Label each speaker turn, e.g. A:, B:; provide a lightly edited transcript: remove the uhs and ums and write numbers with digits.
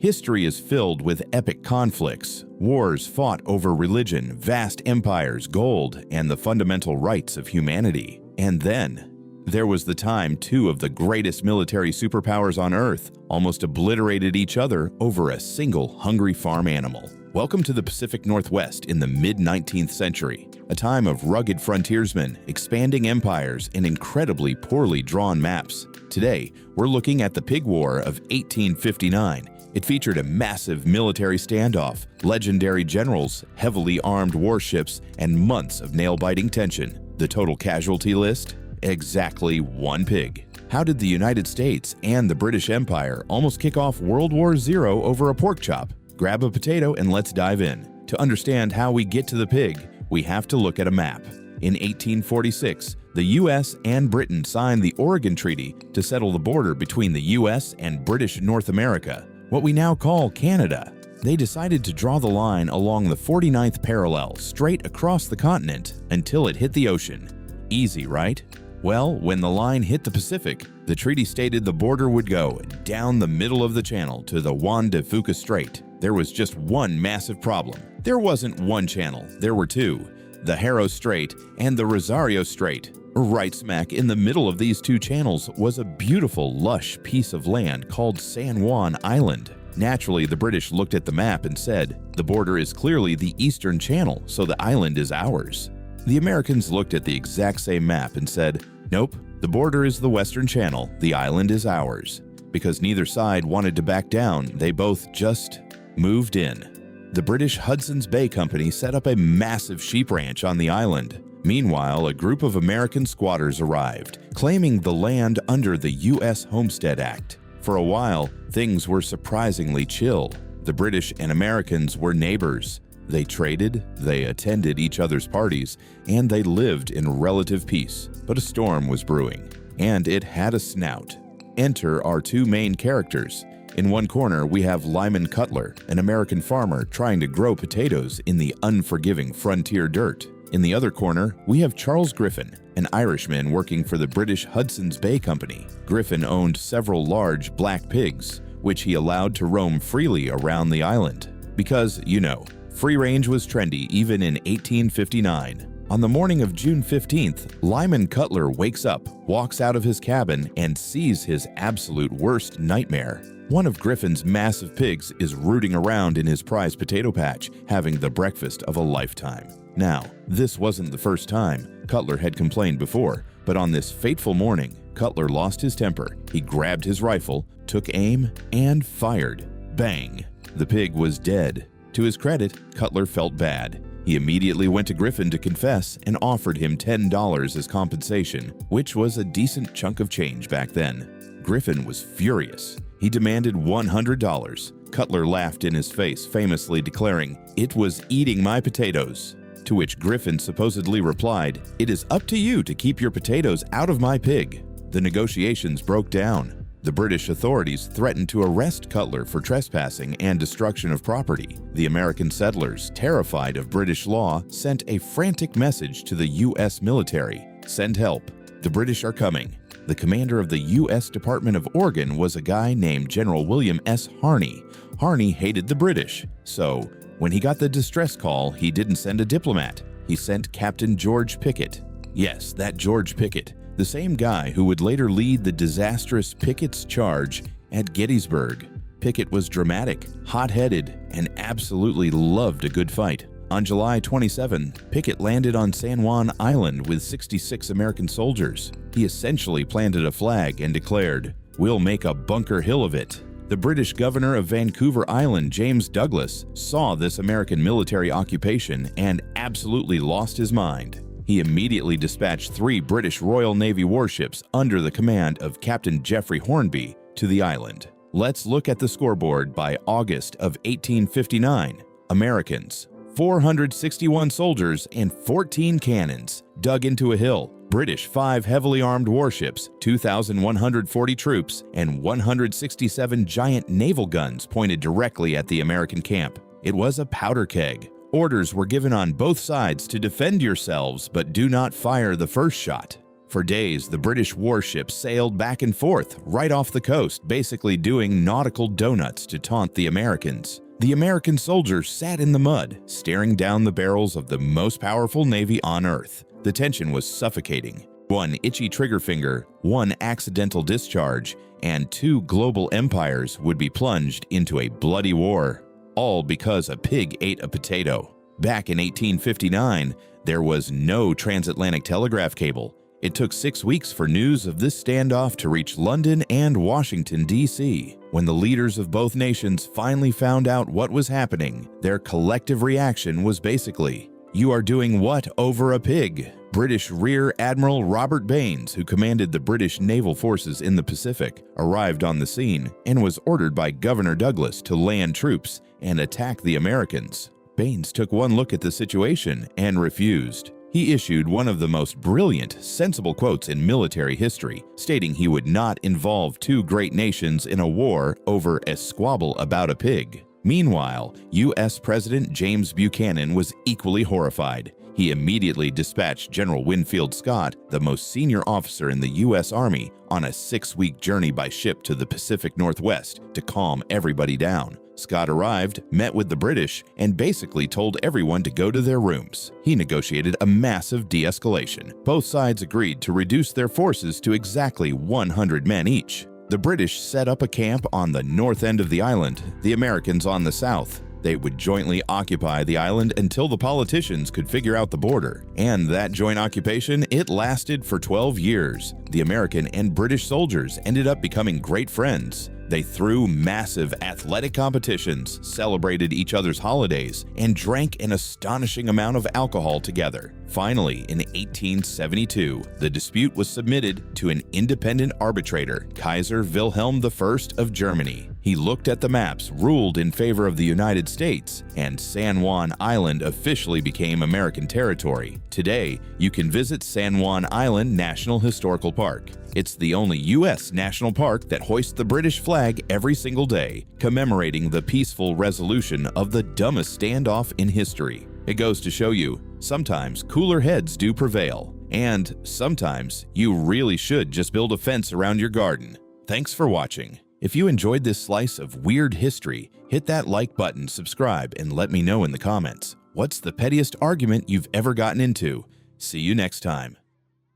A: History is filled with epic conflicts, wars fought over religion, vast empires, gold, and the fundamental rights of humanity. And then, there was the time two of the greatest military superpowers on Earth almost obliterated each other over a single hungry farm animal. Welcome to the Pacific Northwest in the mid-19th century, a time of rugged frontiersmen, expanding empires, and incredibly poorly drawn maps. Today, we're looking at the Pig War of 1859. It featured a massive military standoff, legendary generals, heavily armed warships, and months of nail-biting tension. The total casualty list? Exactly one pig. How did the United States and the British Empire almost kick off World War II over a pork chop? Grab a potato and let's dive in. To understand how we get to the pig, we have to look at a map. In 1846, the U.S. and Britain signed the Oregon Treaty to settle the border between the U.S. and British North America, what we now call Canada. They decided to draw the line along the 49th parallel straight across the continent until it hit the ocean. Easy, right? Well, when the line hit the Pacific, the treaty stated the border would go down the middle of the channel to the Juan de Fuca Strait. There was just one massive problem. There wasn't one channel, there were two, the Haro Strait and the Rosario Strait. Right smack in the middle of these two channels was a beautiful, lush piece of land called San Juan Island. Naturally, the British looked at the map and said, the border is clearly the eastern channel, so the island is ours. The Americans looked at the exact same map and said, nope, the border is the western channel, the island is ours. Because neither side wanted to back down, they both just moved in. The British Hudson's Bay Company set up a massive sheep ranch on the island. Meanwhile, a group of American squatters arrived, claiming the land under the U.S. Homestead Act. For a while, things were surprisingly chill. The British and Americans were neighbors. They traded, they attended each other's parties, and they lived in relative peace. But a storm was brewing, and it had a snout. Enter our two main characters. In one corner, we have Lyman Cutler, an American farmer trying to grow potatoes in the unforgiving frontier dirt. In the other corner, we have Charles Griffin, an Irishman working for the British Hudson's Bay Company. Griffin owned several large black pigs, which he allowed to roam freely around the island. Because, you know, free range was trendy even in 1859. On the morning of June 15th, Lyman Cutler wakes up, walks out of his cabin, and sees his absolute worst nightmare. One of Griffin's massive pigs is rooting around in his prized potato patch, having the breakfast of a lifetime. Now, this wasn't the first time. Cutler had complained before, but on this fateful morning, Cutler lost his temper. He grabbed his rifle, took aim, and fired. Bang! The pig was dead. To his credit, Cutler felt bad. He immediately went to Griffin to confess and offered him $10 as compensation, which was a decent chunk of change back then. Griffin was furious. He demanded $100. Cutler laughed in his face, famously declaring, "It was eating my potatoes." To which Griffin supposedly replied, "It is up to you to keep your potatoes out of my pig." The negotiations broke down. The British authorities threatened to arrest Cutler for trespassing and destruction of property. The American settlers, terrified of British law, sent a frantic message to the U.S. military, "Send help. The British are coming." The commander of the U.S. Department of Oregon was a guy named General William S. Harney. Harney hated the British, so when he got the distress call, he didn't send a diplomat. He sent Captain George Pickett. Yes, that George Pickett, the same guy who would later lead the disastrous Pickett's Charge at Gettysburg. Pickett was dramatic, hot-headed, and absolutely loved a good fight. On July 27, Pickett landed on San Juan Island with 66 American soldiers. He essentially planted a flag and declared, "We'll make a Bunker Hill of it." The British governor of Vancouver Island, James Douglas, saw this American military occupation and absolutely lost his mind. He immediately dispatched 3 British Royal Navy warships under the command of Captain Geoffrey Hornby to the island. Let's look at the scoreboard by August of 1859. Americans, 461 soldiers and 14 cannons, dug into a hill. British 5 heavily armed warships, 2,140 troops, and 167 giant naval guns pointed directly at the American camp. It was a powder keg. Orders were given on both sides to defend yourselves, but do not fire the first shot. For days, the British warships sailed back and forth right off the coast, basically doing nautical donuts to taunt the Americans. The American soldiers sat in the mud, staring down the barrels of the most powerful navy on Earth. The tension was suffocating. One itchy trigger finger, one accidental discharge, and two global empires would be plunged into a bloody war, all because a pig ate a potato. Back in 1859, there was no transatlantic telegraph cable. It took 6 weeks for news of this standoff to reach London and Washington, D.C. When the leaders of both nations finally found out what was happening, their collective reaction was basically, "You are doing what over a pig?" British Rear Admiral Robert Baines, who commanded the British naval forces in the Pacific, arrived on the scene and was ordered by Governor Douglas to land troops and attack the Americans. Baines took one look at the situation and refused. He issued one of the most brilliant, sensible quotes in military history, stating he would not involve two great nations in a war over a squabble about a pig. Meanwhile, U.S. President James Buchanan was equally horrified. He immediately dispatched General Winfield Scott, the most senior officer in the U.S. Army, on a 6-week journey by ship to the Pacific Northwest to calm everybody down. Scott arrived, met with the British, and basically told everyone to go to their rooms. He negotiated a massive de-escalation. Both sides agreed to reduce their forces to exactly 100 men each. The British set up a camp on the north end of the island, the Americans on the south. They would jointly occupy the island until the politicians could figure out the border. And that joint occupation, it lasted for 12 years. The American and British soldiers ended up becoming great friends. They threw massive athletic competitions, celebrated each other's holidays, and drank an astonishing amount of alcohol together. Finally, in 1872, the dispute was submitted to an independent arbitrator, Kaiser Wilhelm I of Germany. He looked at the maps, ruled in favor of the United States, and San Juan Island officially became American territory. Today, you can visit San Juan Island National Historical Park. It's the only U.S. national park that hoists the British flag every single day, commemorating the peaceful resolution of the dumbest standoff in history. It goes to show you, sometimes cooler heads do prevail, and sometimes you really should just build a fence around your garden. Thanks for watching. If you enjoyed this slice of weird history, hit that like button, subscribe, and let me know in the comments. What's the pettiest argument you've ever gotten into? See you next time.